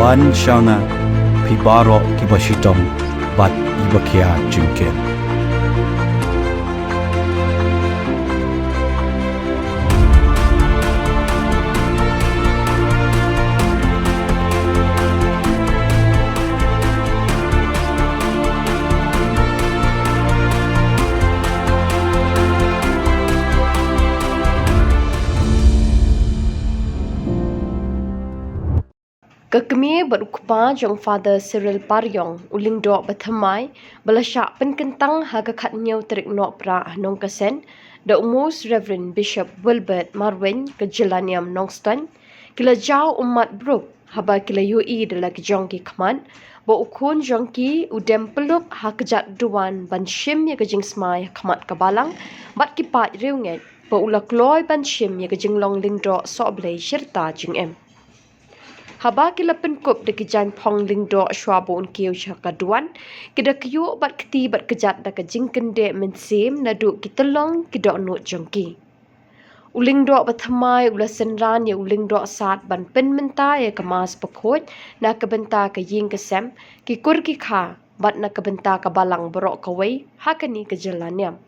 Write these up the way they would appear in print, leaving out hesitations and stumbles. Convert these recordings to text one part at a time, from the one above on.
wan shanga pibaro kibashitong bat ibakia jinken. Kekemie berukpa jong Father Cyril Paryong uling dok bertemai belasyak penkentang haga katnyau terik nok pra nong kesen the Most Reverend Bishop Wilbert Marwin ke Jelaniam Nongston kila jau umat bruk haba kila UI de lagi jongki kman bo ukun jongki udem peluk ha kejat duan ban shim ya kejing smai kmat kabalang bat kipat riunget bo ulak loy ban shim ya kejing long ling dok sok blai serta jing em. Haba kila penkup de kejan pong ling do shwabu un kiu shakaduan kida kiu bat keti bat kejat da kejing kende mensim na du kitolong kida nu jongki. Uling do bathamai ula senran ya uling do sat ban pen menta ya kemas pekot na kebenta ke ying kesem ki kur ki kha bat na kebenta ka balang borok kawai hakani ke jelaniam.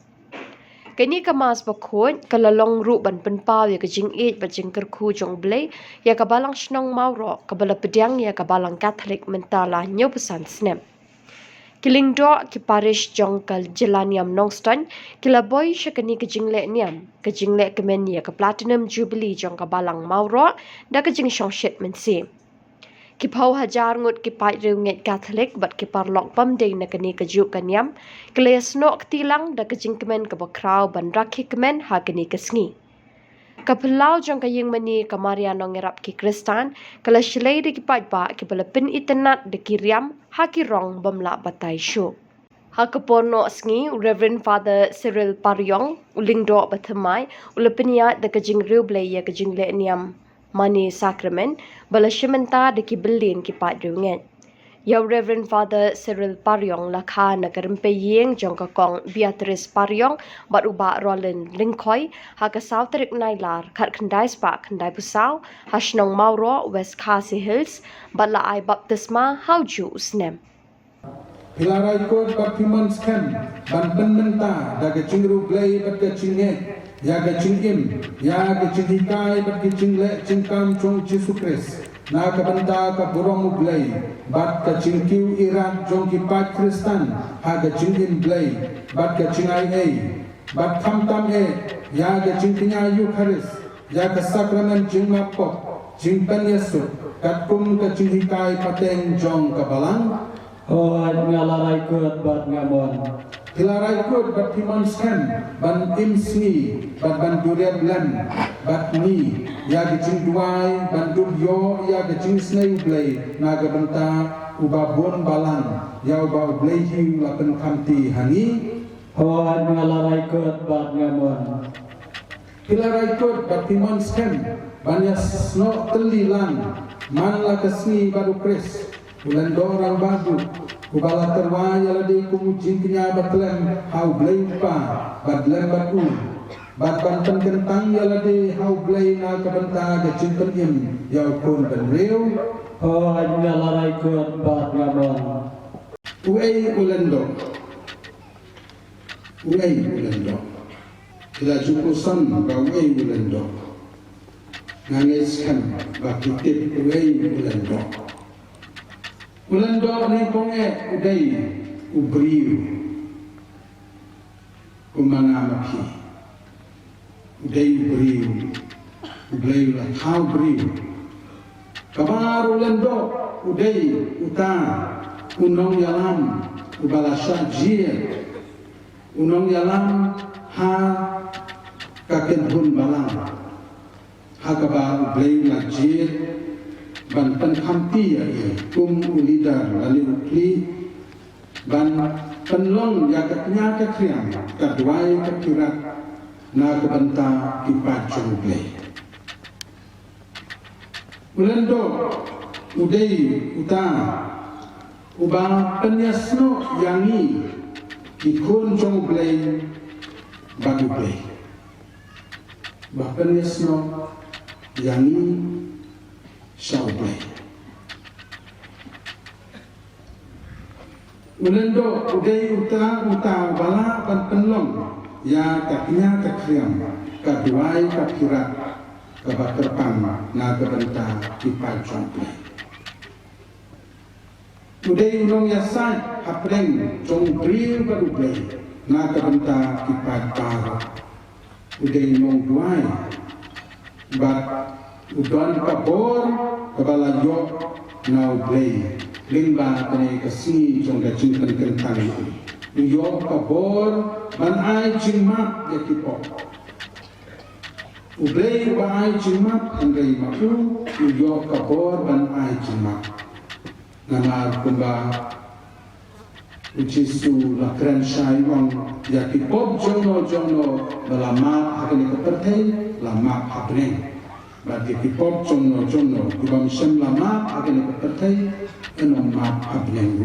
Kini kemas bakut kelalong ru ban penpau ya kejing it bajing kerku jong blay ya kabalang shnong mauro kabala pediang ya kabalang Katolik mentala nyo pesan snap. Kiling do ki parish jong kal Jelaniam Nongston kila boy syakani kejing lek niam kejing lek kemen ya ke platinum jubilee jong kabalang mauro da kejing syong shit mensi. Ki pau hajar ngut ki pai riunget Katolik bat ki parlok pamdei na kani kejuk kaniam kele snok tilang da kejing kemen ke bakrau ban rakhi kemen ha kani kesngi. Kapelau jong kaying mani kamaria nong erap ki Kristan kala shlei de ki pai ba ki belepin itenat de kiriam ha ki rong bamla batai shu. Ha kepono sngi Reverend Father Cyril Paryong uling do bathamai ulepenia de kejing riu blai ya kejing le niam Mani Sakramen bala shimenta de ki belin ki pat riunget. Ya Reverend Father Cyril Paryong lakha na kerempe yeng jong ka kong Beatrice Paryong bat uba Roland Lingkoi ha ka Southrik Nailar khat khandai spa khandai pusau ha shnong Mauro West Khasi Hills bat la ai baptisma hauju usnem. Hilarai kot baptiman skem ban menta da ke cingru glai bat ke cinget ya ke cingim ya ke cingikai bat ke cingle cingkam chong Yesus Kristus na ka benta ka burong glai bat ke cingkiu irak jong ki pat Kristan ha ke cingim glai bat ke cingai bat tham tam ya ke cingkinya yu Haris ya ke sakramen jingmapok jingpan Yesus kat kum ke cingikai pateng jong ka balang ngalarai kot bat ngamon. Hilarai kot bat himan skem ban imsni bat ban durian len bat ni ya gecing duai ban dubyo ya gecing snei ublay naga benta uba bon balang ya uba ublay hiu lapen kamti hani. Ngalarai kot bat ngamon. Hilarai kot bat himan skem ban ya sno telilan man la kesni badu kris ulan dorang badu ubala terwaya ladi kumujin kenya batlem hau blay pa badlem batu bat banten kentang ya ladi hau blay na kabenta de cimpen im ya pun ben riu ngalarai kot bat ngamon. uei ulendo kila jukusan ba uei ulendo ngangeskan ba kitip uei ulendo ni konge udai ubriu umangamapi udai ubriu ublai la thau briu kabar ulendo udai uta unong yalam ubalasha jie unong yalam ha kakenhun balang ha kabar ublai la jie ban pen kampi ya kum ulida lalu ukli ban penlong ya katnya ke kriam kadwai ke kirat na ke benta kipat jongblay ulendo udai uta uba penyasno yangi ikun jongblay bagublay ba penyasno yangi Syaublay Ulendo udai uta bala ban penlong ya kakinya kakriam kaduai kakirat kabaterpang na kabenta ipajong. Udai ulong ya sai hapreng jong bril badublay na kabenta ipajong. Udai mong duai bat udon kabor kabala yok na ublay lingba kene kasi jong da jingkan kentang yok kabor ban ai jingmat ya kipo ublay ba ai jingmat andai maku yok kabor ban ai jingmat nama kumba ujisu la kren shai on ya kipo jono balama hakene kepertei lama hapneng bagi kipop jono kubam sem lama agen kepertai enom map abnengu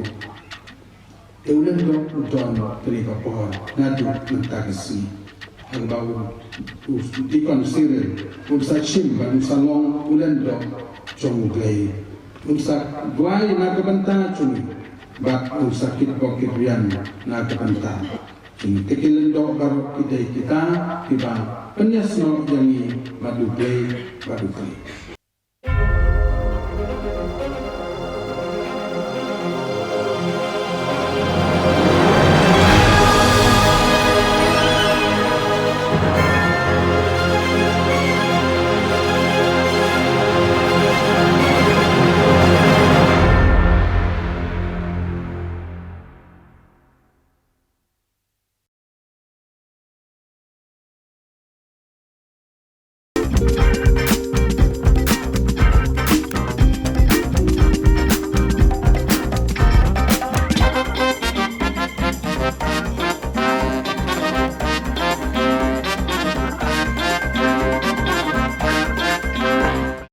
eulen do udon tri kapor nadu mentagasi albau di konsir ursa chim ban salong ulen do jonglei ursa duai na kebenta cumi bat ursa kitpo kibrian na kebenta cumi tekilen do baru kita tiba penyesno yangi baduplay